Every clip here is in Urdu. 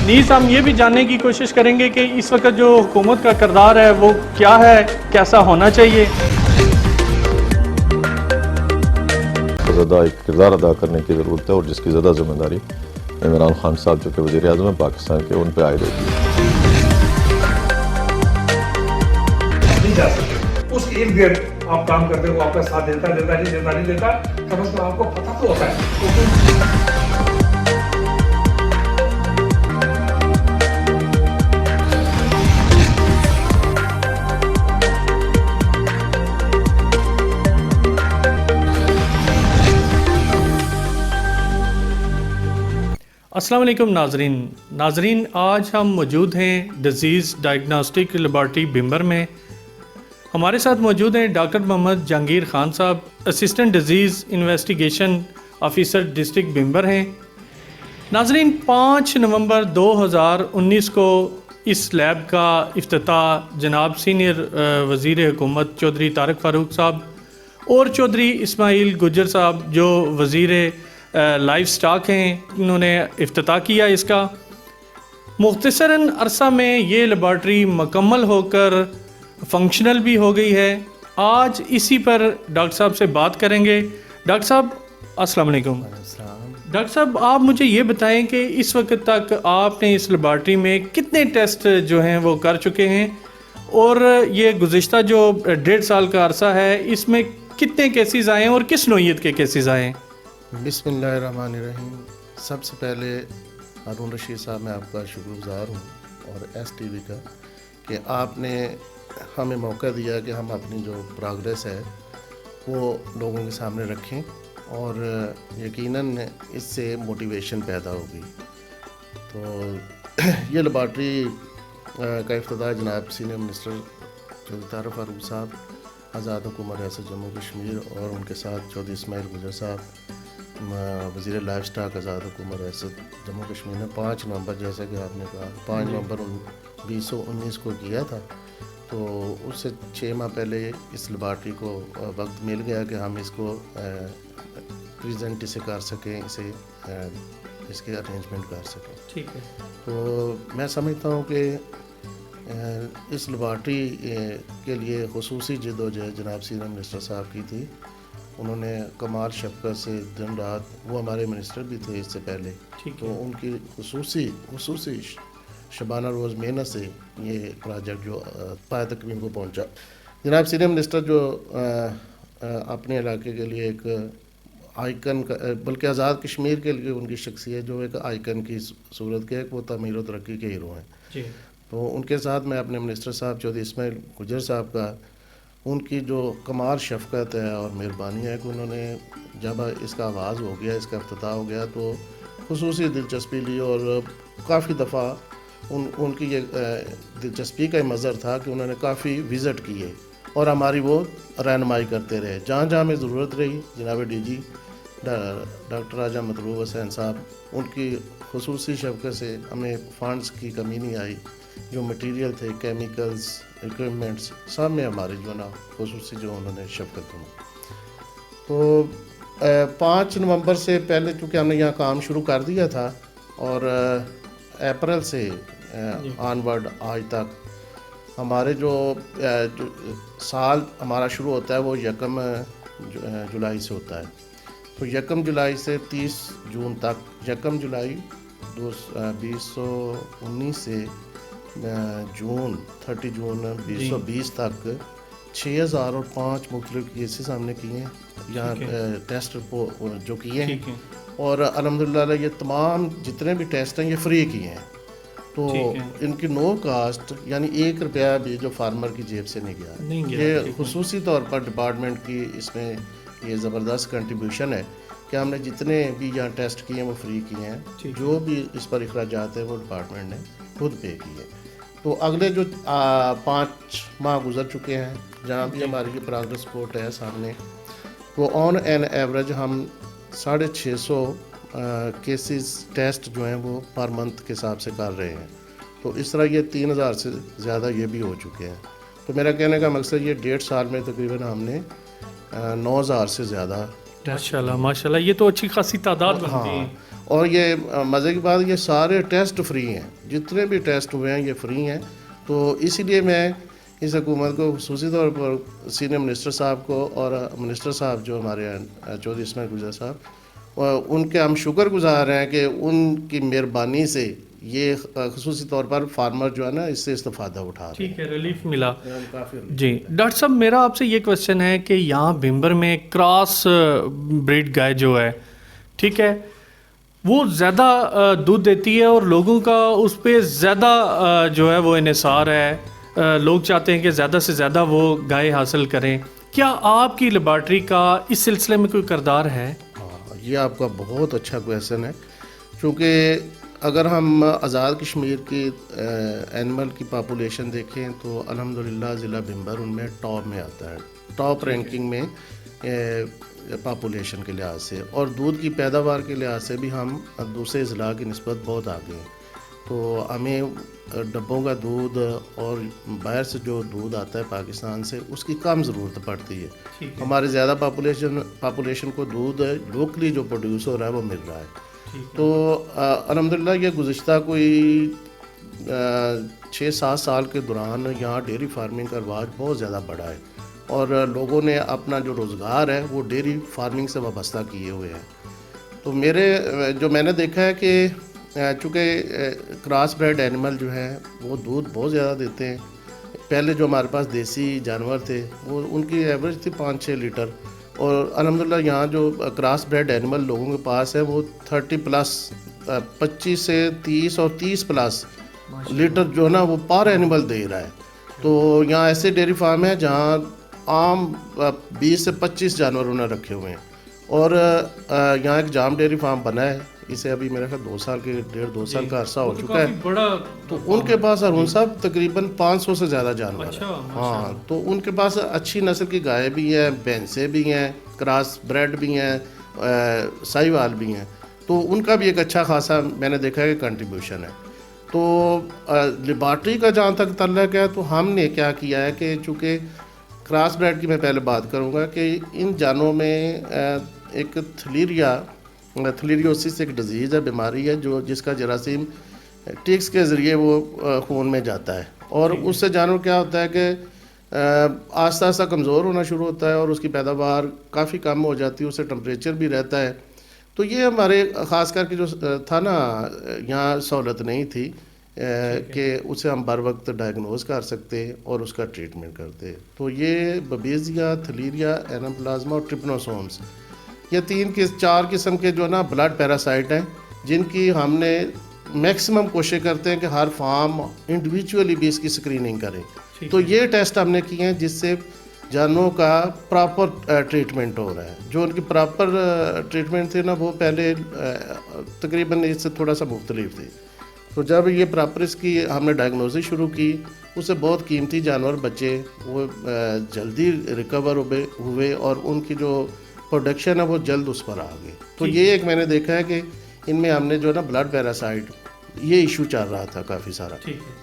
نیز ہم یہ بھی جاننے کی کوشش کریں گے کہ اس وقت جو حکومت کا کردار ہے وہ کیا ہے، کیسا ہونا چاہیے۔ زیادہ ایک کردار ادا کرنے کی ضرورت ہے اور جس کی زیادہ ذمہ داری عمران خان صاحب جو کہ وزیر اعظم ہیں پاکستان کے، ان پہ عائد ہوتی ہے۔ نہیں جا سکتے اس کے ارد گرد آپ کام کرتے ہو، آپ کا ساتھ دیتا نہیں دیتا، کم از کم آپ کو پتہ تو ہوتا ہے۔ السلام علیکم ناظرین، آج ہم موجود ہیں ڈیزیز ڈائگنوسٹک لیبارٹری بھمبر میں۔ ہمارے ساتھ موجود ہیں ڈاکٹر محمد جہانگیر خان صاحب، assistant disease investigation officer district Bhimber ہیں۔ ناظرین، 5 نومبر 2019 کو اس لیب کا افتتاح جناب سینئر وزیر حکومت چودھری طارق فاروق صاحب اور چودھری اسماعیل گجر صاحب جو وزیر لائف سٹاک ہیں، انہوں نے افتتاح کیا اس کا۔ مختصراً عرصہ میں یہ لیبارٹری مکمل ہو کر فنکشنل بھی ہو گئی ہے۔ آج اسی پر ڈاکٹر صاحب سے بات کریں گے۔ ڈاکٹر صاحب السلام علیکم۔ ڈاکٹر صاحب آپ مجھے یہ بتائیں کہ اس وقت تک آپ نے اس لیبارٹری میں کتنے ٹیسٹ جو ہیں وہ کر چکے ہیں، اور یہ گزشتہ جو 1.5 سال کا عرصہ ہے اس میں کتنے کیسز آئے ہیں اور کس نوعیت کے کیسز آئے ہیں؟ بسم اللہ الرحمن الرحیم۔ سب سے پہلے ہارون رشید صاحب میں آپ کا شکر گزار ہوں اور ایس ٹی وی کا کہ آپ نے ہمیں موقع دیا کہ ہم اپنی جو پروگریس ہے وہ لوگوں کے سامنے رکھیں، اور یقیناً اس سے موٹیویشن پیدا ہوگی۔ تو یہ لیبارٹری کا افتتاح جناب سینئر منسٹر چودھری طارق فاروق صاحب، آزاد حکومت ریاست جموں کشمیر، اور ان کے ساتھ چودھری اسماعیل گجر صاحب، وزیر لائف سٹاک، آزاد حکومت ریاست جموں کشمیر نے 5 نومبر، جیسا کہ آپ نے کہا 5 نومبر 2019 کو کیا تھا۔ تو اس سے 6 ماہ پہلے اس لیبارٹری کو وقت مل گیا کہ ہم اس کو پریزنٹ اسے کر سکیں، اس کے ارینجمنٹ کر سکیں۔ ٹھیک ہے۔ تو میں سمجھتا ہوں کہ اس لیبارٹری کے لیے خصوصی جدوجہد جناب سینئر منسٹر صاحب کی تھی۔ انہوں نے کمال شفقت سے دن رات، وہ ہمارے منسٹر بھی تھے اس سے پہلے، تو ان کی خصوصی شبانہ روز محنت سے یہ پروجیکٹ جو پایہ تکمیل کو پہنچا۔ جناب سینئر منسٹر جو اپنے علاقے کے لیے ایک آئیکن کا، بلکہ آزاد کشمیر کے لیے ان کی شخصیت جو ایک آئیکن کی صورت کے، وہ تعمیر و ترقی کے ہیرو ہیں۔ تو ان کے ساتھ میں اپنے منسٹر صاحب چودھری اسماعیل گجر صاحب کا، ان کی جو کمال شفقت ہے اور مہربانی ہے کہ انہوں نے جب اس کا آغاز ہو گیا، اس کا افتتاح ہو گیا، تو خصوصی دلچسپی لی، اور کافی دفعہ ان کی یہ دلچسپی کا مظہر تھا کہ انہوں نے کافی وزٹ کیے اور ہماری وہ رہنمائی کرتے رہے جہاں جہاں ہمیں ضرورت رہی۔ جناب ڈی جی ڈاکٹر راجہ مطلوب حسین صاحب، ان کی خصوصی شفقت سے ہمیں فنڈز کی کمی نہیں آئی، جو مٹیریل تھے، کیمیکلز، اکوپمنٹس، سب میں ہمارے جو نا خصوصی جو انہوں نے شفقت کی۔ تو 5 نومبر سے پہلے چونکہ ہم نے یہاں کام شروع کر دیا تھا، اور اپریل سے آنورڈ آج تک ہمارے جو سال ہمارا شروع ہوتا ہے وہ 1 جولائی سے ہوتا ہے۔ تو 1 جولائی سے 30 جون تک، 1 جولائی 2019 سے جون 30 جون 2020 تک 6005 مختلف کیسز ہم نے کیے ہیں یہاں، ٹیسٹ جو کیے ہیں، اور الحمدللہ یہ تمام جتنے بھی ٹیسٹ ہیں یہ فری کیے ہیں۔ تو ان کی نو کاسٹ، یعنی 1 روپیہ بھی جو فارمر کی جیب سے نہیں گیا۔ یہ خصوصی طور پر ڈپارٹمنٹ کی اس میں یہ زبردست کنٹریبیوشن ہے کہ ہم نے جتنے بھی یہاں ٹیسٹ کیے ہیں وہ فری کیے ہیں، جو بھی اس پر اخراجات ہیں وہ ڈپارٹمنٹ نے خود پے کیے۔ تو اگلے جو 5 ماہ گزر چکے ہیں، جہاں بھی ہماری یہ پروگریس رپورٹ ہے سامنے، وہ آن این ایوریج ہم 650 کیسز ٹیسٹ جو ہیں وہ پر منتھ کے حساب سے کر رہے ہیں۔ تو اس طرح یہ 3000 سے زیادہ یہ بھی ہو چکے ہیں۔ تو میرا کہنے کا مقصد یہ 1.5 سال میں تقریباً ہم نے 9000 سے زیادہ ماشاء اللہ یہ تو اچھی خاصی تعداد بنتی ہے۔ اور یہ مزے کی بات یہ سارے ٹیسٹ فری ہیں، جتنے بھی ٹیسٹ ہوئے ہیں یہ فری ہیں. تو اسی لیے میں اس حکومت کو خصوصی طور پر سینئر منسٹر صاحب کو اور منسٹر صاحب جو ہمارے ہیں چودھری اسماعیل گجرا صاحب، ان کے ہم شکر گزار ہیں کہ ان کی مہربانی سے یہ خصوصی طور پر فارمر جو ہے نا اس سے استفادہ اٹھا رہے ہیں. ٹھیک ہے، ریلیف ملا. کافی جی ڈاکٹر صاحب، میرا آپ سے یہ کوشچن ہے کہ یہاں بھمبر میں کراس بریڈ گائے جو ہے، ٹھیک ہے، وہ زیادہ دودھ دیتی ہے اور لوگوں کا اس پہ زیادہ جو ہے وہ انحصار ہے. لوگ چاہتے ہیں کہ زیادہ سے زیادہ وہ گائے حاصل کریں. کیا آپ کی لیبارٹری کا اس سلسلے میں کوئی کردار ہے؟ ہاں، یہ آپ کا بہت اچھا کویشچن ہے، چونکہ اگر ہم آزاد کشمیر کی اینیمل کی پاپولیشن دیکھیں تو الحمدللہ ضلع بھمبر ان میں ٹاپ میں آتا ہے، ٹاپ رینکنگ میں پاپولیشن کے لحاظ سے، اور دودھ کی پیداوار کے لحاظ سے بھی ہم دوسرے اضلاع کی نسبت بہت آگے ہیں. تو ہمیں ڈبوں کا دودھ اور باہر سے جو دودھ آتا ہے پاکستان سے اس کی کم ضرورت پڑتی ہے. ہمارے زیادہ پاپولیشن کو دودھ لوکلی جو پروڈیوس ہو رہا ہے وہ مل رہا ہے. تو الحمدللہ یہ گزشتہ کوئی 6-7 سال کے دوران یہاں ڈیری فارمنگ کا رواج بہت زیادہ بڑھا ہے، اور لوگوں نے اپنا جو روزگار ہے وہ ڈیری فارمنگ سے وابستہ کیے ہوئے ہیں. تو میں نے دیکھا ہے کہ چونکہ کراس بریڈ اینیمل جو ہیں وہ دودھ بہت زیادہ دیتے ہیں. پہلے جو ہمارے پاس دیسی جانور تھے وہ ان کی ایوریج تھی 5-6 لیٹر، اور الحمدللہ یہاں جو کراس بریڈ اینیمل لوگوں کے پاس ہے وہ 30+، 25 سے 30 اور 30+ لیٹر جو ہے نا وہ پر اینیمل دے رہا ہے. تو یہاں ایسے ڈیری فارم ہیں جہاں عام 20 سے 25 جانور انہیں رکھے ہوئے ہیں. اور یہاں ایک جام ڈیری فارم بنا ہے، اسے ابھی میرے خیال 2 سال کے 1.5-2 سال کا عرصہ ہو چکا ہے. تو ان کے پاس ارون صاحب تقریباً 500 سے زیادہ جانور ہیں. ہاں، تو ان کے پاس اچھی نسل کی گائے بھی ہیں، بھینسیں بھی ہیں، کراس بریڈ بھی ہیں، ساہیوال بھی ہیں. تو ان کا بھی ایک اچھا خاصا میں نے دیکھا ہے کہ کنٹریبیوشن ہے. تو لیبارٹری کا جہاں تک تعلق ہے تو ہم نے کیا کیا ہے کہ چونکہ کراس بریڈ کی میں پہلے بات کروں گا کہ ان جانوروں میں ایک تھلیریوسس ایک ڈیزیز ہے، بیماری ہے جس کا جراثیم ٹیکس کے ذریعے وہ خون میں جاتا ہے، اور اس سے جانور کیا ہوتا ہے کہ آہستہ آہستہ کمزور ہونا شروع ہوتا ہے اور اس کی پیداوار کافی کم ہو جاتی ہے، اسے ٹمپریچر بھی رہتا ہے. تو یہ ہمارے خاص کر کے جو تھا نا یہاں سہولت نہیں تھی کہ اسے ہم بر وقت ڈائگنوز کر سکتے اور اس کا ٹریٹمنٹ کرتے. تو یہ ببیزیا، تھلیریا، اینوپلازما اور ٹرپنوسومس، یہ 4 قسم کے جو نا بلڈ پیراسائٹ ہیں جن کی ہم نے میکسیمم کوشش کرتے ہیں کہ ہر فارم انڈیویجولی بھی اس کی اسکریننگ کریں. تو یہ ٹیسٹ ہم نے کیے ہیں جس سے جانوروں کا پراپر ٹریٹمنٹ ہو رہا ہے. جو ان کی پراپر ٹریٹمنٹ تھی نا وہ پہلے تقریباً اس سے تھوڑا سا مختلف تھی. تو جب یہ پراپر اس کی ہم نے ڈائگنوزس شروع کی، اس سے بہت قیمتی جانور بچے، وہ جلدی ریکور ہوئے اور ان کی جو پروڈکشن ہے وہ جلد اس پر آ گئی. تو یہ ایک میں نے دیکھا ہے کہ ان میں ہم نے جو ہے نا بلڈ پیراسائٹ یہ ایشو چل رہا تھا کافی سارا.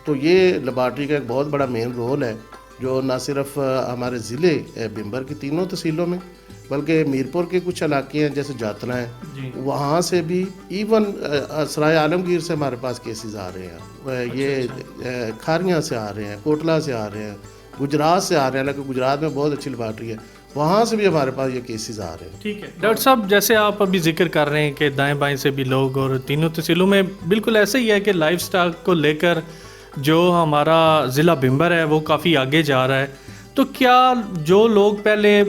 تو یہ لیبارٹری کا ایک بہت بڑا مین رول ہے جو نہ صرف ہمارے ضلع بھمبر کی 3 تحصیلوں میں بلکہ میرپور کے کچھ علاقے ہیں جیسے جاتنا ہے، وہاں سے بھی ایون سرائے عالمگیر سے ہمارے پاس کیسز آ رہے ہیں، یہ کھاریاں سے آ رہے ہیں، کوٹلہ سے آ رہے ہیں، گجرات سے آ رہے ہیں. لیکن گجرات میں بہت اچھی لیبارٹری ہے، وہاں سے بھی ہمارے پاس یہ کیسز آ رہے ہیں. ٹھیک ہے ڈاکٹر صاحب، جیسے آپ ابھی ذکر کر رہے ہیں کہ دائیں بائیں سے بھی لوگ، اور 3 تحصیلوں میں بالکل ایسا ہی ہے کہ لائف سٹاک کو لے کر جو ہمارا ضلع بھمبر ہے وہ کافی آگے جا رہا ہے. تو کیا جو لوگ پہلے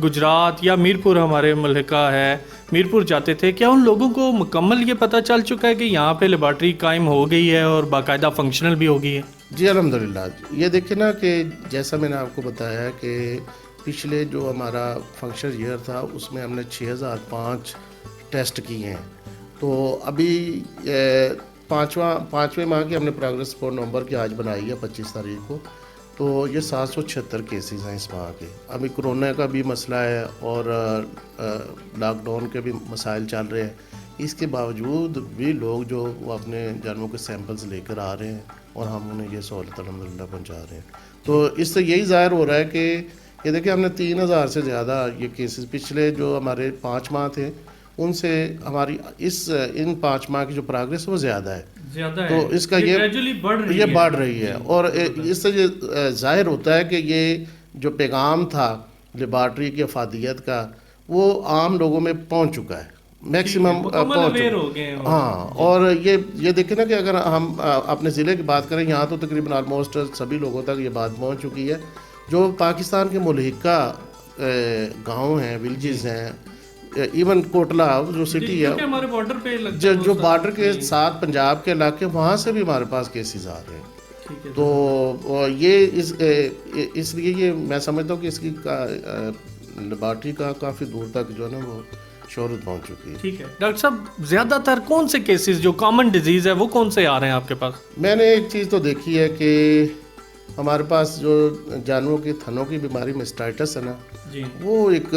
گجرات یا میرپور ہمارے ملکہ ہے میرپور جاتے تھے، کیا ان لوگوں کو مکمل یہ پتہ چل چکا ہے کہ یہاں پہ لیبارٹری قائم ہو گئی ہے اور باقاعدہ فنکشنل بھی ہو گئی ہے؟ جی الحمدللہ. یہ دیکھیں نا کہ جیسا میں نے آپ کو بتایا ہے کہ پچھلے جو ہمارا فنکشن ایئر تھا اس میں ہم نے 6005 ٹیسٹ کیے ہیں. تو ابھی 5ویں ماہ کی ہم نے پروگریس رپورٹ نومبر کی آج بنائی ہے 25 تاریخ کو. تو یہ 776 کیسز ہیں اس ماہ کے. ابھی کرونا کا بھی مسئلہ ہے اور لاک ڈاؤن کے بھی مسائل چل رہے ہیں، اس کے باوجود بھی لوگ جو وہ اپنے جانوروں کے سیمپلز لے کر آ رہے ہیں اور ہم انہیں یہ سہولت الحمدللہ پہنچا رہے ہیں. تو اس سے یہی ظاہر ہو رہا ہے کہ یہ دیکھیں ہم نے 3000 سے زیادہ یہ کیسز پچھلے جو ہمارے 5 ماہ تھے ان سے ہماری ان 5 ماہ کی جو پروگریس وہ زیادہ ہے. زیادہ تو اس کا یہ بڑھ رہی ہے اور اس سے یہ ظاہر ہوتا ہے کہ یہ جو پیغام تھا لیبارٹری کی افادیت کا وہ عام لوگوں میں پہنچ چکا ہے, میکسیمم پہنچ چکا ہے. ہاں, اور یہ دیکھیں نا کہ اگر ہم اپنے ضلع کی بات کریں, یہاں تو تقریباً آلموسٹ سبھی لوگوں تک یہ بات پہنچ چکی ہے. جو پاکستان کے ملحقہ گاؤں ہیں, ولیجز ہیں, ایون کوٹلہ جو سٹی ہے ہمارے بارڈر پہ جو بارڈر کے ساتھ پنجاب کے علاقے, وہاں سے بھی ہمارے پاس کیسز آ رہے ہیں. تو یہ اس لیے یہ میں سمجھتا ہوں کہ اس کی لیبارٹری کا کافی دور تک جو ہے نا وہ شہرت پہنچ چکی ہے. ٹھیک ہے ڈاکٹر صاحب, زیادہ تر کون سے کیسز جو کامن ڈیزیز ہے وہ کون سے آ رہے ہیں آپ کے پاس؟ میں نے ایک چیز تو دیکھی ہے کہ ہمارے پاس جو جانوروں کی تھنوں کی بیماری میسٹائٹس ہے نا, وہ ایک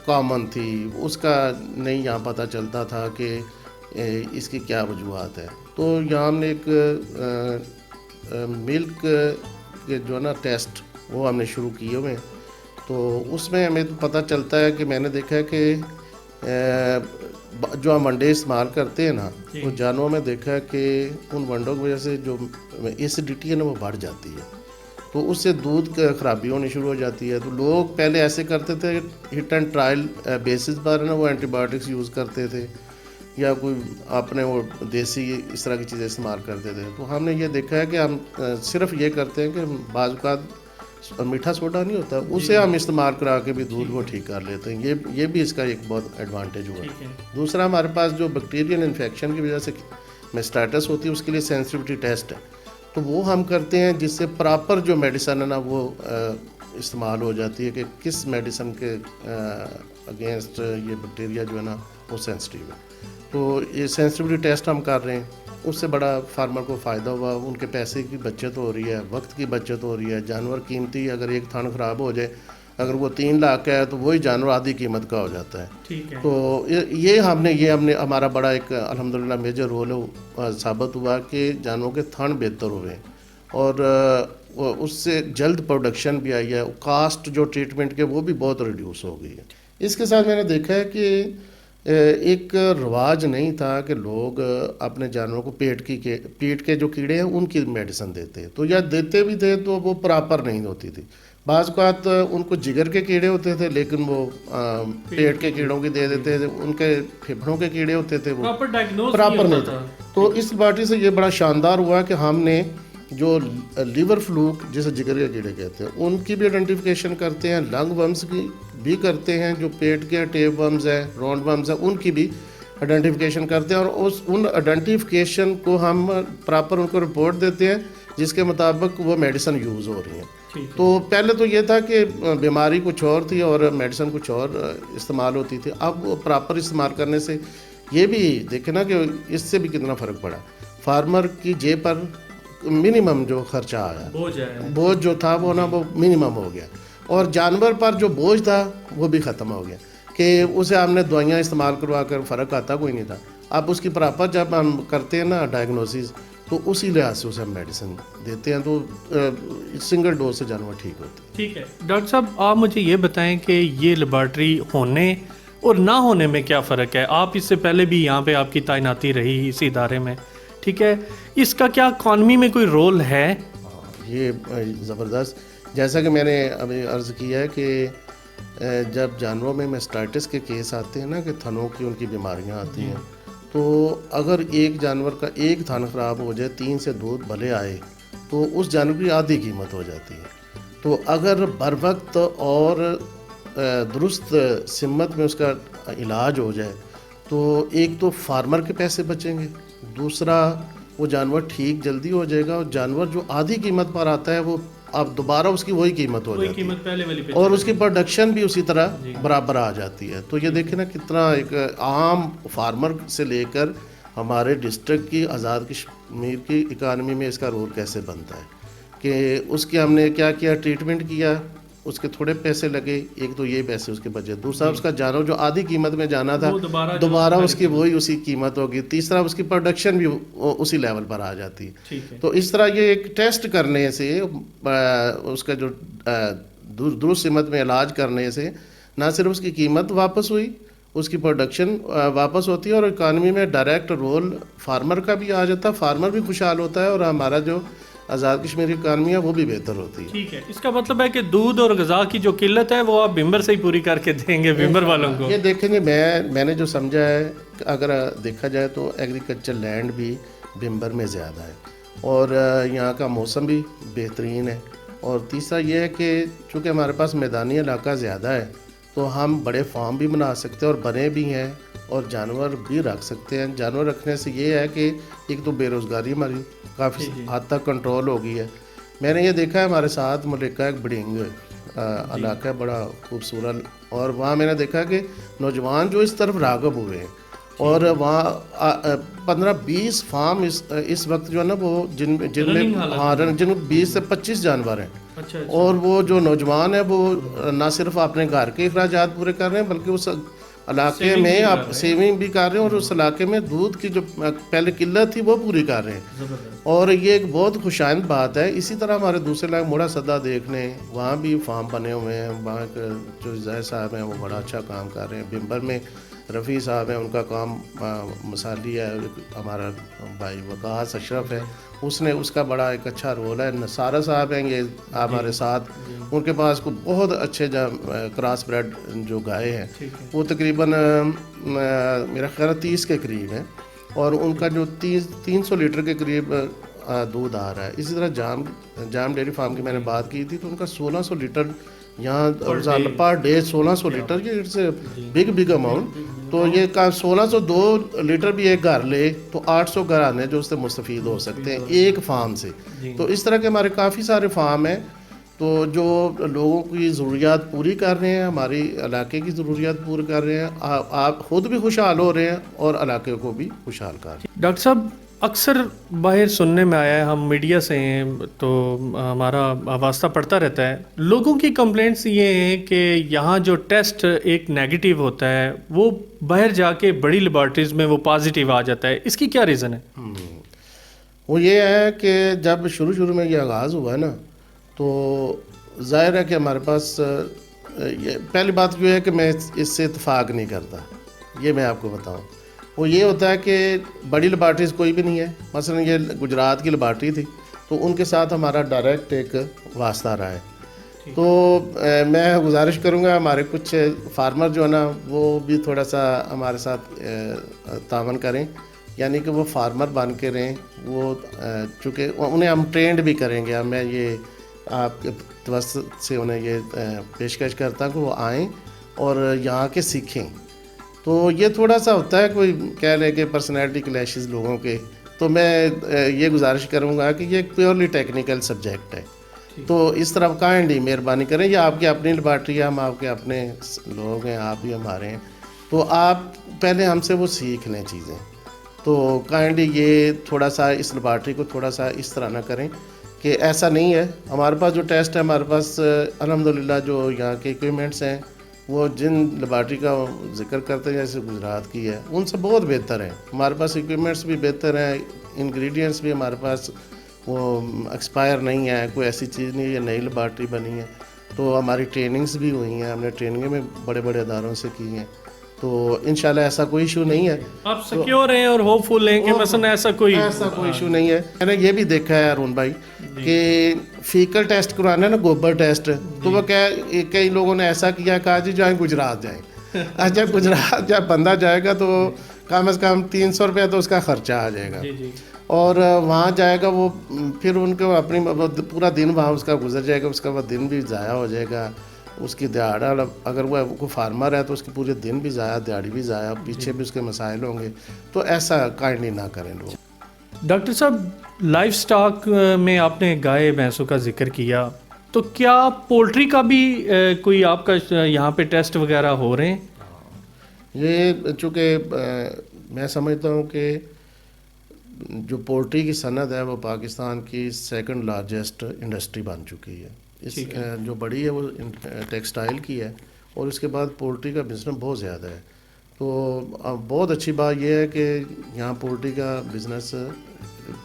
کامن تھی. اس کا نہیں یہاں پتہ چلتا تھا کہ اس کی کیا وجوہات ہے. تو یہاں ہم نے ایک ملک کے جو ہے نا ٹیسٹ وہ ہم نے شروع کیے ہوئے. تو اس میں ہمیں پتہ چلتا ہے کہ میں نے دیکھا ہے کہ جو ہم انڈے استعمال کرتے ہیں نا, وہ جانوروں میں دیکھا ہے کہ ان ونڈوں کی وجہ سے جو ایسیڈیٹی ہے نا وہ بڑھ جاتی ہے. تو اس سے دودھ خرابی ہونی شروع ہو جاتی ہے. تو لوگ پہلے ایسے کرتے تھے, ہٹ اینڈ ٹرائل بیسس پر نا وہ اینٹی بایوٹکس یوز کرتے تھے یا کوئی اپنے وہ دیسی اس طرح کی چیزیں استعمال کرتے تھے. تو ہم نے یہ دیکھا ہے کہ ہم صرف یہ کرتے ہیں کہ بعض اوقات میٹھا سوڈا نہیں ہوتا, اسے ہم استعمال کرا کے بھی دودھ وہ ٹھیک کر لیتے ہیں. یہ بھی اس کا ایک بہت ایڈوانٹیج ہوا ہے. دوسرا, ہمارے پاس جو بیکٹیریل انفیکشن کی وجہ سے میسٹائٹس ہوتی ہے اس کے لیے سینسٹیوٹی ٹیسٹ ہے. تو وہ ہم کرتے ہیں جس سے پراپر جو میڈیسن ہے نا وہ استعمال ہو جاتی ہے کہ کس میڈیسن کے اگینسٹ یہ بیکٹیریا جو ہے نا وہ سینسٹیو ہے. تو یہ سینسٹیوٹی ٹیسٹ ہم کر رہے ہیں, اس سے بڑا فارمر کو فائدہ ہوا. ان کے پیسے کی بچت ہو رہی ہے, وقت کی بچت ہو رہی ہے. جانور قیمتی, اگر ایک تھن خراب ہو جائے, اگر وہ 3 لاکھ کا ہے تو وہی جانور آدھی قیمت کا ہو جاتا ہے. تو یہ ہم نے ہمارا بڑا ایک الحمدللہ میجر رول ثابت ہوا کہ جانوروں کے تھن بہتر ہوئے اور اس سے جلد پروڈکشن بھی آئی ہے. کاسٹ جو ٹریٹمنٹ کے وہ بھی بہت ریڈیوس ہو گئی ہے. اس کے ساتھ میں نے دیکھا ہے کہ ایک رواج نہیں تھا کہ لوگ اپنے جانوروں کو پیٹ کے جو کیڑے ہیں ان کی میڈیسن دیتے, تو یا دیتے بھی تھے تو وہ پراپر نہیں ہوتی تھی. بعض اوقات ان کو جگر کے کیڑے ہوتے تھے لیکن وہ پیٹ کے کیڑوں کی دے دیتے تھے. ان کے پھیپھڑوں کے کیڑے ہوتے تھے وہ پراپر نہیں تھا. تو اس لیبارٹری سے یہ بڑا شاندار ہوا کہ ہم نے جو لیور فلوک جسے جگر کے کیڑے کہتے ہیں ان کی بھی آئیڈینٹیفیکیشن کرتے ہیں, لنگ ورمز کی بھی کرتے ہیں, جو پیٹ کے ٹیپ ورمز ہیں, راؤنڈ ورمز ہیں, ان کی بھی آئیڈینٹیفیکیشن کرتے ہیں. اور ان آئیڈینٹیفیکیشن کو ہم پراپر ان کو رپورٹ دیتے ہیں جس کے مطابق وہ میڈیسن یوز ہو رہی ہیں. تو پہلے تو یہ تھا کہ بیماری کچھ اور تھی اور میڈیسن کچھ اور استعمال ہوتی تھی. اب وہ پراپر استعمال کرنے سے یہ بھی دیکھیں نا کہ اس سے بھی کتنا فرق پڑا. فارمر کی جیب پر منیمم جو خرچہ آیا, بوجھ جو تھا وہ نا وہ منیمم ہو گیا, اور جانور پر جو بوجھ تھا وہ بھی ختم ہو گیا کہ اسے ہم نے دوائیاں استعمال کروا کر فرق آتا کوئی نہیں تھا. اب اس کی پراپر جب ہم کرتے ہیں نا ڈائگنوسس تو اسی لحاظ سے اسے ہم میڈیسن دیتے ہیں, تو سنگل ڈوز سے جانور ٹھیک ہوتے ہیں. ٹھیک ہے ڈاکٹر صاحب, آپ مجھے یہ بتائیں کہ یہ لیبارٹری ہونے اور نہ ہونے میں کیا فرق ہے؟ آپ اس سے پہلے بھی یہاں پہ آپ کی تعیناتی رہی اس ادارے میں, ٹھیک ہے, اس کا کیا اکانومی میں کوئی رول ہے؟ یہ زبردست, جیسا کہ میں نے ابھی عرض کیا ہے کہ جب جانوروں میں میسٹائٹس کے کیس آتے ہیں نا کہ تھنوں کی ان کی بیماریاں آتی ہیں, تو اگر ایک جانور کا ایک تھن خراب ہو جائے, 3 سے دودھ بھلے آئے, تو اس جانور کی آدھی قیمت ہو جاتی ہے. تو اگر بر وقت اور درست سمت میں اس کا علاج ہو جائے تو ایک تو فارمر کے پیسے بچیں گے, دوسرا وہ جانور ٹھیک جلدی ہو جائے گا, اور جانور جو آدھی قیمت پر آتا ہے وہ اب دوبارہ اس کی وہی قیمت ہو جاتی ہے, اور اس کی پروڈکشن بھی اسی طرح برابر آ جاتی ہے. تو یہ دیکھیں نا کتنا ایک عام فارمر سے لے کر ہمارے ڈسٹرکٹ کی آزاد کشمیر کی اکانومی میں اس کا رول کیسے بنتا ہے کہ اس کی ہم نے کیا کیا, ٹریٹمنٹ کیا, اس کے تھوڑے پیسے لگے, ایک تو یہ پیسے اس کے بچے, دوسرا اس کا جانور جو آدھی قیمت میں جانا تھا دوبارہ اس کی وہی اسی قیمت ہوگی, تیسرا اس کی پروڈکشن بھی اسی لیول پر آ جاتی ہے. تو اس طرح یہ ایک ٹیسٹ کرنے سے اس کا جو درست سمت میں علاج کرنے سے نہ صرف اس کی قیمت واپس ہوئی اس کی پروڈکشن واپس ہوتی ہے اور اکانومی میں ڈائریکٹ رول فارمر کا بھی آ جاتا ہے, فارمر بھی خوشحال ہوتا ہے اور ہمارا جو آزاد کشمیری اکانومی ہے وہ بھی بہتر ہوتی ہے. ٹھیک ہے, اس کا مطلب ہے کہ دودھ اور غذا کی جو قلت ہے وہ آپ بھمبر سے ہی پوری کر کے دیں گے بھمبر والوں کو. یہ دیکھیں گے, میں نے جو سمجھا ہے کہ اگر دیکھا جائے تو ایگریکلچر لینڈ بھی بھمبر میں زیادہ ہے اور یہاں کا موسم بھی بہترین ہے, اور تیسرا یہ ہے کہ چونکہ ہمارے پاس میدانی علاقہ زیادہ ہے تو ہم بڑے فارم بھی بنا سکتے ہیں اور بنے بھی ہیں اور جانور بھی رکھ سکتے ہیں. جانور رکھنے سے یہ ہے کہ ایک تو بے روزگاری ہماری کافی حد تک کنٹرول ہو گئی ہے. میں نے یہ دیکھا ہے ہمارے ساتھ ملکہ ایک بڑنگ علاقہ ہے بڑا خوبصورت, اور وہاں میں نے دیکھا کہ نوجوان جو اس طرف راغب ہوئے ہیں اور وہاں 15-20 فارم اس وقت جو ہے نا وہ جن میں 20 سے 25 جانور ہیں. اور وہ جو نوجوان ہیں وہ نہ صرف اپنے گھر کے اخراجات پورے کر رہے ہیں بلکہ اس علاقے میں آپ سیونگ بھی کر رہے ہیں اور اس علاقے میں دودھ کی جو پہلے قلت تھی وہ پوری کر رہے ہیں, اور یہ ایک بہت خوشائند بات ہے. اسی طرح ہمارے دوسرے علاقے موڑا صدا دیکھنے, وہاں بھی فارم بنے ہوئے ہیں. وہاں کے جو زید صاحب ہیں وہ بڑا اچھا کام کر رہے ہیں. بھمبر میں رفیع صاحب ہیں, ان کا کام مثالی ہے. ہمارا بھائی وقاص اشرف ہے, اس کا بڑا ایک اچھا رول ہے. نصارہ صاحب ہیں یہ ہمارے ساتھ, ان کے پاس کو بہت اچھے کراس بریڈ جو گائے ہیں وہ تقریباً میرا خیال 30 کے قریب ہیں, اور ان کا جو 300 لیٹر کے قریب دودھ آ رہا ہے. اسی طرح جام ڈیری فارم کی میں نے بات کی تھی تو ان کا 1600 لیٹر یہاں پر ڈے 1600 لیٹر, یہ اٹس اے بگ اماؤنٹ. تو یہ 1602 لیٹر بھی ایک گھر لے تو 800 گھر آنے جو اس سے مستفید ہو سکتے ہیں ایک فارم سے. تو اس طرح کے ہمارے کافی سارے فارم ہیں تو جو لوگوں کی ضروریات پوری کر رہے ہیں, ہماری علاقے کی ضروریات پوری کر رہے ہیں. آپ خود بھی خوشحال ہو رہے ہیں اور علاقے کو بھی خوشحال کر رہے ہیں. ڈاکٹر صاحب اکثر باہر سننے میں آیا ہے, ہم میڈیا سے ہیں تو ہمارا واسطہ پڑتا رہتا ہے, لوگوں کی کمپلینٹس یہ ہیں کہ یہاں جو ٹیسٹ ایک نیگیٹو ہوتا ہے وہ باہر جا کے بڑی لیبارٹریز میں وہ پازیٹیو آ جاتا ہے. اس کی کیا ریزن ہے؟ وہ یہ ہے کہ جب شروع میں یہ آغاز ہوا ہے نا تو ظاہر ہے کہ ہمارے پاس پہلی بات یہ ہے کہ میں اس سے اتفاق نہیں کرتا. یہ میں آپ کو بتاؤں, وہ یہ ہوتا ہے کہ بڑی لیبارٹریز کوئی بھی نہیں ہے. مثلا یہ گجرات کی لیبارٹری تھی تو ان کے ساتھ ہمارا ڈائریکٹ ایک واسطہ رہا ہے. تو میں گزارش کروں گا ہمارے کچھ فارمر جو ہے نا وہ بھی تھوڑا سا ہمارے ساتھ تعاون کریں, یعنی کہ وہ فارمر بن کے رہیں. وہ چونکہ انہیں ہم ٹرینڈ بھی کریں گے. میں یہ آپ کے توسط سے انہیں یہ پیشکش کرتا ہوں کہ وہ آئیں اور یہاں کے سیکھیں. تو یہ تھوڑا سا ہوتا ہے, کوئی کہہ لے کہ پرسنالٹی کلیشز لوگوں کے, تو میں یہ گزارش کروں گا کہ یہ ایک پیورلی ٹیکنیکل سبجیکٹ ہے. تو اس طرح کائنڈلی مہربانی کریں, یہ آپ کی اپنی لیبارٹری ہے, ہم آپ کے اپنے لوگ ہیں, آپ بھی ہمارے ہیں, تو آپ پہلے ہم سے وہ سیکھ لیں چیزیں. تو کائنڈلی یہ تھوڑا سا اس لیبارٹری کو تھوڑا سا اس طرح نہ کریں کہ ایسا نہیں ہے. ہمارے پاس جو ٹیسٹ ہے, ہمارے پاس الحمدللہ جو یہاں کے اکوپمنٹس ہیں وہ جن لیبارٹری کا ذکر کرتے ہیں جیسے گجرات کی ہے ان سے بہت بہتر ہیں. ہمارے پاس اکوپمنٹس بھی بہتر ہیں, انگریڈینٹس بھی ہمارے پاس وہ ایکسپائر نہیں ہے, کوئی ایسی چیز نہیں ہے, نئی لیبارٹری بنی ہے. تو ہماری ٹریننگز بھی ہوئی ہیں, ہم نے ٹریننگیں میں بڑے بڑے اداروں سے کی ہیں. تو انشاءاللہ ایسا کوئی ایشو نہیں ہے. آپ سیکیور ہیں اور ہوپ فل ہیں کہ مثلا ایسا کوئی ایشو نہیں ہے. میں نے یہ بھی دیکھا ہے ارون بھائی کہ فیکل ٹیسٹ کرانا ہے نا, گوبر ٹیسٹ, تو وہ کئی لوگوں نے ایسا کیا, کہا جی جائیں گجرات جائیں. اچھا گجرات جب بندہ جائے گا تو کم از کم 300 روپیہ تو اس کا خرچہ آ جائے گا, اور وہاں جائے گا وہ پھر ان کو اپنی پورا دن وہاں اس کا گزر جائے گا, اس کا وہ دن بھی ضائع ہو جائے گا. اس کی دیہڑا, اگر وہ کوئی فارمر ہے تو اس کے پورے دن بھی ضائع, دیہڑی بھی ضائع, پیچھے بھی اس کے مسائل ہوں گے. تو ایسا کائنڈلی نہ کریں لوگ. ڈاکٹر صاحب لائف سٹاک میں آپ نے گائے بھینسوں کا ذکر کیا, تو کیا پولٹری کا بھی کوئی آپ کا یہاں پہ ٹیسٹ وغیرہ ہو رہے ہیں؟ یہ چونکہ میں سمجھتا ہوں کہ جو پولٹری کی صنعت ہے وہ پاکستان کی سیکنڈ لارجسٹ انڈسٹری بن چکی ہے. اس جو بڑی ہے وہ ٹیکسٹائل کی ہے, اور اس کے بعد پولٹری کا بزنس بہت زیادہ ہے. تو بہت اچھی بات یہ ہے کہ یہاں پولٹری کا بزنس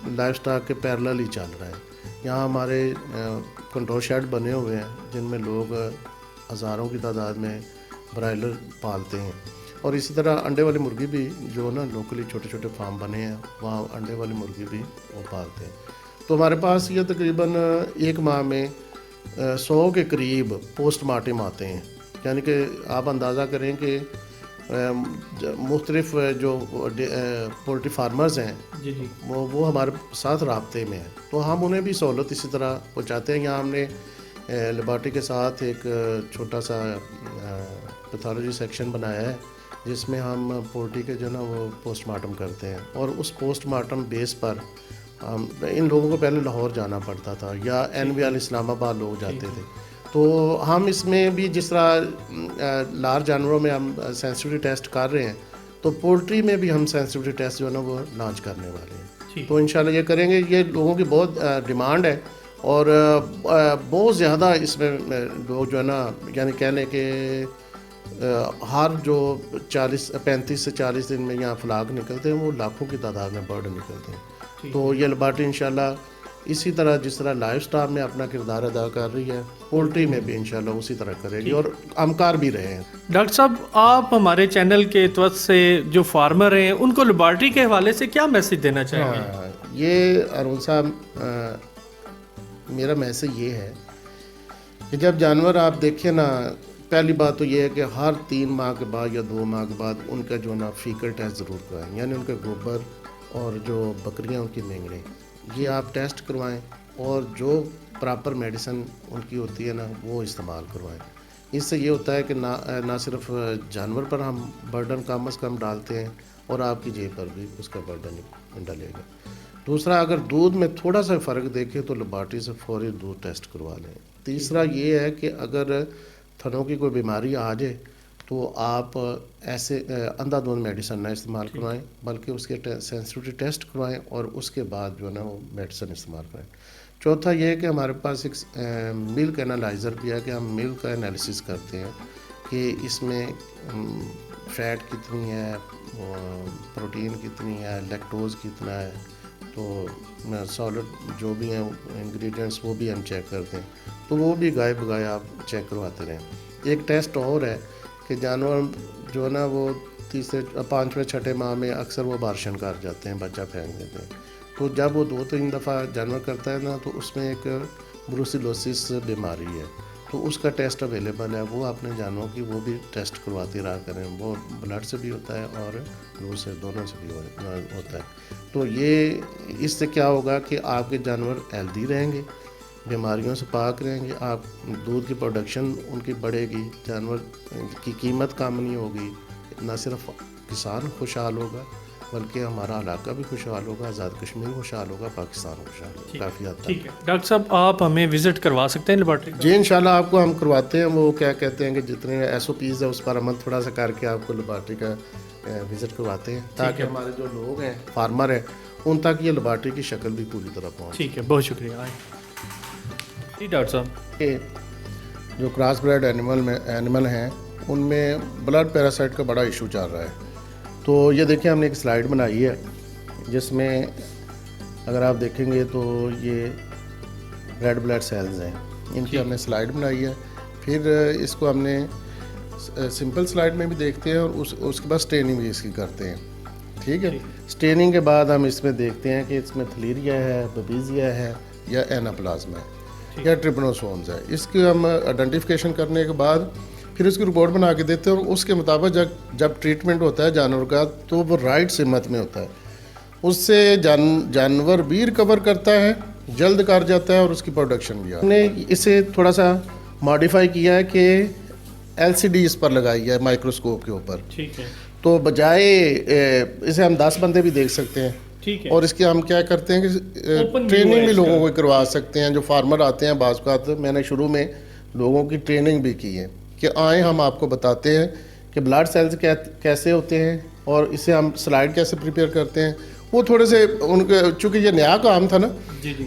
لائف سٹاک کے پیرلل ہی چل رہا ہے. یہاں ہمارے کنٹرول شیڈ بنے ہوئے ہیں جن میں لوگ ہزاروں کی تعداد میں برائلر پالتے ہیں, اور اسی طرح انڈے والی مرغی بھی جو نا لوکلی چھوٹے چھوٹے فارم بنے ہیں وہاں انڈے والی مرغی بھی وہ پالتے ہیں. تو ہمارے پاس یہ تقریباً ایک ماہ میں 100 کے قریب پوسٹ مارٹم آتے ہیں. یعنی کہ آپ اندازہ کریں کہ مختلف جو پولٹری فارمرز ہیں جی جی وہ ہمارے ساتھ رابطے میں ہیں, تو ہم انہیں بھی سہولت اسی طرح پہنچاتے ہیں. یہاں ہم نے لیبارٹری کے ساتھ ایک چھوٹا سا پیتھولوجی سیکشن بنایا ہے جس میں ہم پولٹری کے جو نا وہ پوسٹ مارٹم کرتے ہیں, اور اس پوسٹ مارٹم بیس پر ان لوگوں کو پہلے لاہور جانا پڑتا تھا یا این وی ایل اسلام آباد لوگ جاتے تھے. تو ہم اس میں بھی جس طرح لارج جانوروں میں ہم سینسٹیوٹی ٹیسٹ کر رہے ہیں, تو پولٹری میں بھی ہم سینسٹیوٹی ٹیسٹ جو ہے نا وہ لانچ کرنے والے ہیں. تو انشاءاللہ یہ کریں گے. یہ لوگوں کی بہت ڈیمانڈ ہے اور بہت زیادہ اس میں لوگ جو ہے نا یعنی کہہ لیں کہ ہر جو 35 سے 40 دن میں یہاں فلاگ نکلتے ہیں وہ لاکھوں کی تعداد میں برڈ نکلتے ہیں. تو یہ لیبارٹری انشاءاللہ اسی طرح جس طرح لائف سٹاک میں اپنا کردار ادا کر رہی ہے, پولٹری میں بھی انشاءاللہ اسی طرح کرے گی, اور ہم کر بھی رہے ہیں. ڈاکٹر صاحب, آپ ہمارے چینل کے توسط سے جو فارمر ہیں ان کو لیبارٹری کے حوالے سے کیا میسج دینا چاہیں گے؟ یہ ارون صاحب میرا میسج یہ ہے کہ جب جانور آپ دیکھیں نا, پہلی بات تو یہ ہے کہ ہر 3 ماہ کے بعد یا 2 ماہ کے بعد ان کا جو نا فیکل ٹیسٹ ضرور کروائیں. یعنی ان کے گوبر اور جو بکریاں ان کی مینگڑیں یہ آپ ٹیسٹ کروائیں, اور جو پراپر میڈیسن ان کی ہوتی ہے نا وہ استعمال کروائیں. اس سے یہ ہوتا ہے کہ نہ صرف جانور پر ہم برڈن کم از کم ڈالتے ہیں اور آپ کی جیب پر بھی اس کا برڈن ڈلے گا. دوسرا, اگر دودھ میں تھوڑا سا فرق دیکھیں تو لیبارٹری سے فوری دودھ ٹیسٹ کروا لیں. تیسرا یہ ہے کہ اگر تھنوں کی کوئی بیماری آ جائے تو آپ ایسے اندھا دھند میڈیسن نہ استعمال کروائیں, بلکہ اس کے سینسٹیوٹی ٹیسٹ کروائیں اور اس کے بعد جو ہے نا وہ میڈیسن استعمال کرائیں. چوتھا یہ ہے کہ ہمارے پاس ایک ملک انالائزر بھی ہے کہ ہم ملک کا انالیسس کرتے ہیں کہ اس میں فیٹ کتنی ہے, پروٹین کتنی ہے, لیکٹوز کتنا ہے, تو سالڈ جو بھی ہیں انگریڈینٹس وہ بھی ہم چیک کرتے ہیں. تو وہ بھی گائے بگائے آپ چیک کرواتے رہیں. ایک ٹیسٹ اور ہے کہ جانور جو ہے نا وہ 5ویں 6 ماہ میں اکثر وہ بارشن کر جاتے ہیں, بچہ پھینک دیتے ہیں. تو جب وہ 2-3 دفعہ جانور کرتا ہے نا تو اس میں ایک بروسیلوسس بیماری ہے, تو اس کا ٹیسٹ اویلیبل ہے. وہ اپنے جانوروں کی وہ بھی ٹیسٹ کرواتے رہا کریں. وہ بلڈ سے بھی ہوتا ہے اور لو سے, دونوں سے بھی ہوتا ہے. تو یہ اس سے کیا ہوگا کہ آپ کے جانور ہیلدی رہیں گے, بیماریوں سے پاک رہیں گے, آپ دودھ کی پروڈکشن ان کی بڑھے گی, جانور کی قیمت کم نہیں ہوگی. نہ صرف کسان خوشحال ہوگا بلکہ ہمارا علاقہ بھی خوشحال ہوگا, آزاد کشمیر خوشحال ہوگا, پاکستان خوشحال ہوگا. کافی حد تک. ٹھیک ہے ڈاکٹر صاحب, آپ ہمیں وزٹ کروا سکتے ہیں لیبارٹری؟ جی انشاءاللہ آپ کو ہم کرواتے ہیں. وہ کیا کہتے ہیں کہ جتنے SOPs ہے اس پر عمل تھوڑا سا کر کے آپ کو لیبارٹری کا وزٹ کرواتے ہیں, تاکہ ہمارے جو لوگ ہیں فارمر ہیں ان تک یہ لیبارٹری کی شکل بھی پوری طرح پہنچے. ٹھیک ہے, بہت شکریہ. جی ڈاکٹر صاحب, کہ جو کراس بریڈ اینیمل ہیں ان میں بلڈ پیراسائٹ کا بڑا ایشو چل رہا ہے. تو یہ دیکھیں ہم نے ایک سلائیڈ بنائی ہے جس میں اگر آپ دیکھیں گے تو یہ ریڈ بلڈ سیلز ہیں, ان کی ہم نے سلائیڈ بنائی ہے. پھر اس کو ہم نے سمپل سلائیڈ میں بھی دیکھتے ہیں اور اس کے بعد سٹیننگ بھی اس کی کرتے ہیں. ٹھیک ہے, سٹیننگ کے بعد ہم اس میں دیکھتے ہیں کہ اس میں تھلیریا ہے, بیبیزیا ہے یا ایناپلازما ہے یا ٹرپنوسومز ہے. اس کی ہم آئیڈینٹیفیکیشن کرنے کے بعد پھر اس کی رپورٹ بنا کے دیتے ہیں, اور اس کے مطابق جب ٹریٹمنٹ ہوتا ہے جانور کا تو وہ رائٹ سمت میں ہوتا ہے. اس سے جانور بھی ریکور کرتا ہے, جلد کر جاتا ہے اور اس کی پروڈکشن بھی. ہم نے اسے تھوڑا سا ماڈیفائی کیا ہے کہ LCD اس پر لگائی ہے مائکروسکوپ کے اوپر. ٹھیک ہے, تو بجائے اسے ہم 10 بندے بھی دیکھ سکتے ہیں. ٹھیک ہے, اور اس کی ہم کیا کرتے ہیں کہ ٹریننگ بھی لوگوں کو کروا سکتے ہیں. جو فارمر آتے ہیں بعض اوقات, میں نے شروع میں لوگوں کی ٹریننگ بھی کی ہے کہ آئیں ہم آپ کو بتاتے ہیں کہ بلڈ سیلز کیسے ہوتے ہیں اور اسے ہم سلائیڈ کیسے پریپیئر کرتے ہیں. وہ تھوڑے سے ان کے چونکہ یہ نیا کام تھا نا,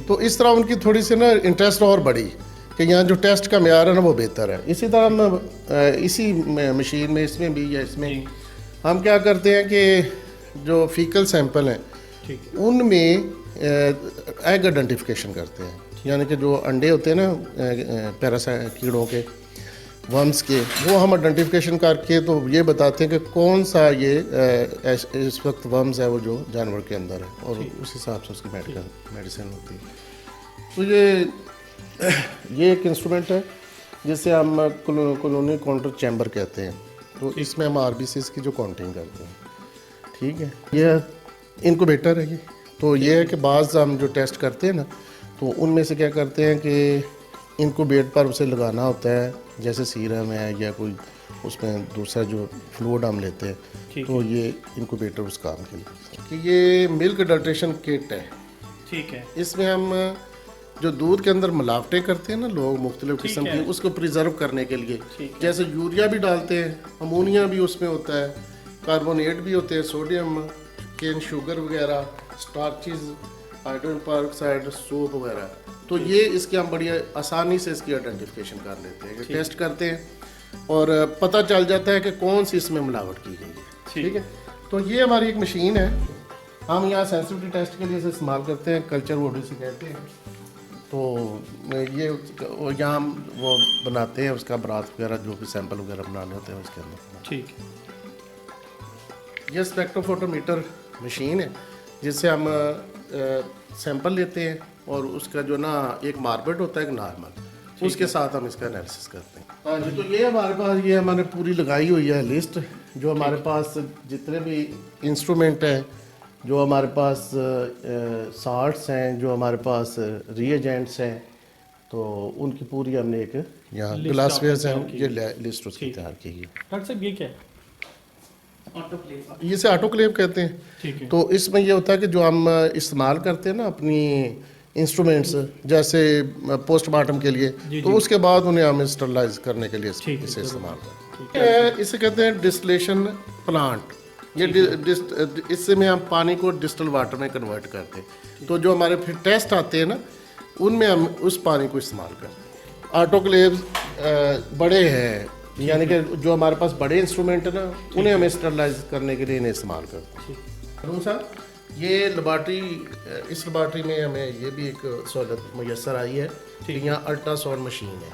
تو اس طرح ان کی تھوڑی سی نا انٹرسٹ اور بڑھی کہ یہاں جو ٹیسٹ کا معیار ہے نا وہ بہتر ہے. اسی طرح ہم اسی مشین میں اس میں بھی یا اس میں ہم کیا کرتے ہیں کہ جو فیکل سیمپل ہیں ان میں ایگ آئیڈینٹیفیکیشن کرتے ہیں. یعنی کہ جو انڈے ہوتے ہیں نا پیراسائٹ کیڑوں کے, ورمز کے وہ ہم آئیڈینٹیفیکیشن کر کے تو یہ بتاتے ہیں کہ کون سا یہ اس وقت ورمز ہے وہ جو جانور کے اندر ہے اور اس حساب سے اس کی میڈیسن ہوتی ہے. تو یہ ایک انسٹرومنٹ ہے جسے ہم کولونی کاؤنٹر چیمبر کہتے ہیں. تو اس میں ہم آر بی سیز کی جو کاؤنٹنگ کرتے ہیں. ٹھیک ہے, یہ انکوبیٹر ہے. یہ تو یہ ہے کہ بعض ہم جو ٹیسٹ کرتے ہیں نا تو ان میں سے کیا کرتے ہیں کہ انکوبیٹ پر اسے لگانا ہوتا ہے, جیسے سیرم ہے یا کوئی اس میں دوسرا جو فلوڈ ہم لیتے ہیں. تو یہ انکوبیٹر اس کام کے لیے کہ یہ ملک اڈلٹریشن کٹ ہے. ٹھیک ہے, اس میں ہم جو دودھ کے اندر ملاوٹیں کرتے ہیں نا لوگ مختلف قسم کی, اس کو پریزرو کرنے کے لیے, جیسے یوریا بھی ڈالتے ہیں, امونیا بھی اس میں ہوتا ہے, کاربونیٹ بھی ہوتے ہیں, سوڈیم, کین شوگر وغیرہ, اسٹارچز, ہائیڈروجن پرآکسائڈ, سوپ وغیرہ. تو یہ اس کی ہم بڑی آسانی سے اس کی آئیڈینٹیفیکیشن کر لیتے ہیں کہ ٹیسٹ کرتے ہیں اور پتہ چل جاتا ہے کہ کون سی اس میں ملاوٹ کی گئی ہے. ٹھیک ہے, تو یہ ہماری ایک مشین ہے, ہم یہاں سینسٹیوٹی ٹیسٹ کے لیے اسے استعمال کرتے ہیں, کلچر ووڈ سے کہتے ہیں. تو یہ یہاں وہ بناتے ہیں اس کا برات وغیرہ جو بھی سیمپل وغیرہ بنانے ہوتے ہیں اس کے اندر. ٹھیک ہے, یہ اسپیکٹروفوٹو میٹر مشین ہے جس سے ہم سیمپل لیتے ہیں اور اس کا جو نا ایک ماربٹ ہوتا ہے ایک نارمل, اس کے ساتھ ہم اس کا انالیسس کرتے ہیں. ہاں جی, تو یہ ہمارے پاس یہ ہمارے پوری لگائی ہوئی ہے لسٹ جو ہمارے پاس جتنے بھی انسٹرومنٹ ہیں, جو ہمارے پاس سالٹس ہیں, جو ہمارے پاس ری ایجنٹس ہیں, تو ان کی پوری ہم نے ایک یہاں گلاس ویئر سے یہ لسٹ اس کی تیار کی ہے. ڈاکٹر صاحب یہ کیا ہے؟ یہ سے آٹو کلیو کہتے ہیں. تو اس میں یہ ہوتا ہے کہ جو ہم استعمال کرتے ہیں نا اپنی انسٹرومنٹس جیسے پوسٹ مارٹم کے لیے, تو اس کے بعد انہیں ہم اسٹرلائز کرنے کے لیے اسے استعمال کرتے ہیں. اسے کہتے ہیں ڈسٹلیشن پلانٹ. یہ اس سے میں ہم پانی کو ڈسٹل واٹر میں کنورٹ کرتے ہیں. تو جو ہمارے پھر ٹیسٹ آتے ہیں نا ان میں ہم اس پانی کو استعمال کرتے ہیں. آٹو کلیوز بڑے ہیں, یعنی کہ جو ہمارے پاس بڑے انسٹرومنٹ ہیں نا انہیں ہم اسٹرلائز کرنے کے لیے انہیں استعمال کرتے ہیں. صاحب یہ لیبارٹری, اس لیبارٹری میں ہمیں یہ بھی ایک سہولت میسر آئی ہے کہ یہاں الٹرا ساؤنڈ مشین ہے,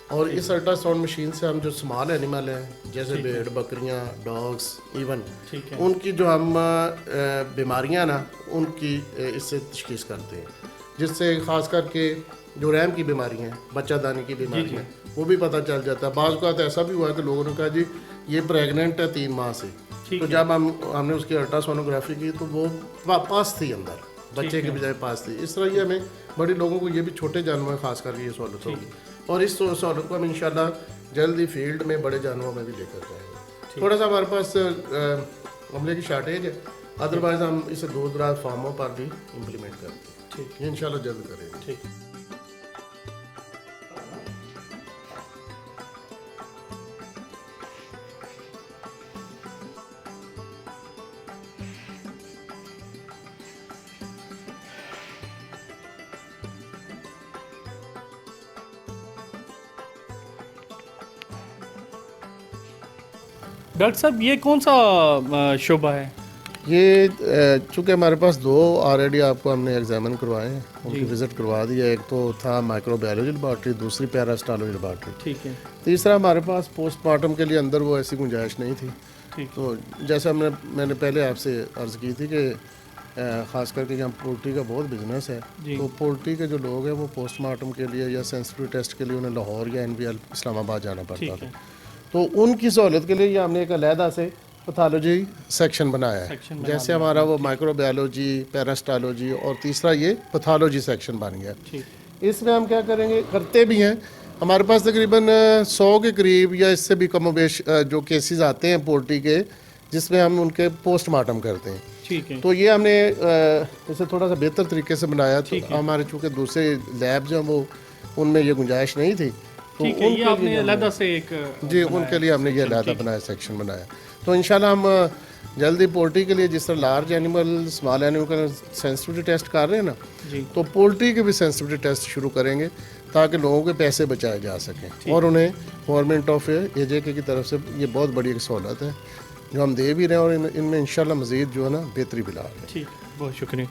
اور اس الٹرا ساؤنڈ مشین سے ہم جو اسمال اینیمل ہیں جیسے بھیڑ, بکریاں, ڈاگس ایون, ان کی جو ہم بیماریاں نا ان کی اس سے تشخیص کرتے ہیں, جس سے خاص کر کے جو رحم کی بیماریاں ہیں, بچہ دانی کی بیماریاں, وہ بھی پتہ چل جاتا ہے. بعض اوقات ایسا بھی ہوا ہے کہ لوگوں نے کہا جی یہ پریگننٹ ہے 3 ماہ سے, تو جب ہم نے اس کی الٹرا سونوگرافی کی تو وہ پاس تھی, اندر بچے کے بجائے پاس تھی. اس طرح یہ ہمیں بڑے لوگوں کو, یہ بھی چھوٹے جانور خاص کر کے یہ سہولت ہوگی, اور اس سہولت کو ہم انشاءاللہ جلد ہی فیلڈ میں بڑے جانوروں میں بھی لے کر جائیں گے. تھوڑا سا ہمارے پاس عملے کی شارٹیج ہے, ادروائز ہم اسے دور دراز فارموں پر بھی امپلیمنٹ کرتے ہیں. یہ انشاءاللہ جلد کریں گے. ڈاکٹر صاحب یہ کون سا شعبہ ہے؟ یہ چونکہ ہمارے پاس 2 آلریڈی آپ کو ہم نے ایگزامن کروائے ہیں, ان کی وزٹ کروا دیا. ایک تو تھا مائکرو بایولوجی لیبارٹری, دوسری پیراسٹالوجی لیبارٹری. ٹھیک ہے. تیسرا ہمارے پاس پوسٹ مارٹم کے لیے اندر وہ ایسی گنجائش نہیں تھی. تو جیسا میں نے پہلے آپ سے عرض کی تھی کہ خاص کر کے یہاں پولٹری کا بہت بزنس ہے. تو پولٹری کے جو لوگ ہیں وہ پوسٹ مارٹم کے لیے یا سینسٹیوٹی ٹیسٹ کے لیے انہیں لاہور یا NVL اسلام آباد جانا پڑتا تھا. تو ان کی سہولت کے لیے یہ ہم نے ایک علیحدہ سے پیتھالوجی سیکشن بنایا ہے. جیسے ہمارا وہ مائکرو بایولوجی, پیراسٹالوجی اور تیسرا یہ پیتھالوجی سیکشن بن گیا. اس میں ہم کیا کریں گے, کرتے بھی ہیں. ہمارے پاس تقریباً 100 کے قریب یا اس سے بھی کم و بیش جو کیسز آتے ہیں پولٹری کے, جس میں ہم ان کے پوسٹ مارٹم کرتے ہیں. تو یہ ہم نے اسے تھوڑا سا بہتر طریقے سے بنایا. تو ہمارے چونکہ دوسرے لیب جو ہیں وہ ان میں یہ گنجائش نہیں تھی, تو ان کے لیے ہم نے یہ علیحدہ بنایا, سیکشن بنایا. تو انشاءاللہ ہم جلدی پولٹری کے لیے جس طرح لارج اینیمل, اسمال اینیمل کا سینسٹیوٹی ٹیسٹ کر رہے ہیں نا, تو پولٹری کے بھی سینسٹیوٹی ٹیسٹ شروع کریں گے تاکہ لوگوں کے پیسے بچائے جا سکیں. اور انہیں گورنمنٹ آف AJK کی طرف سے یہ بہت بڑی ایک سہولت ہے جو ہم دے بھی رہے ہیں, اور ان میں انشاءاللہ مزید جو ہے نا بہتری بھی لا رہے ہیں. ٹھیک, بہت شکریہ.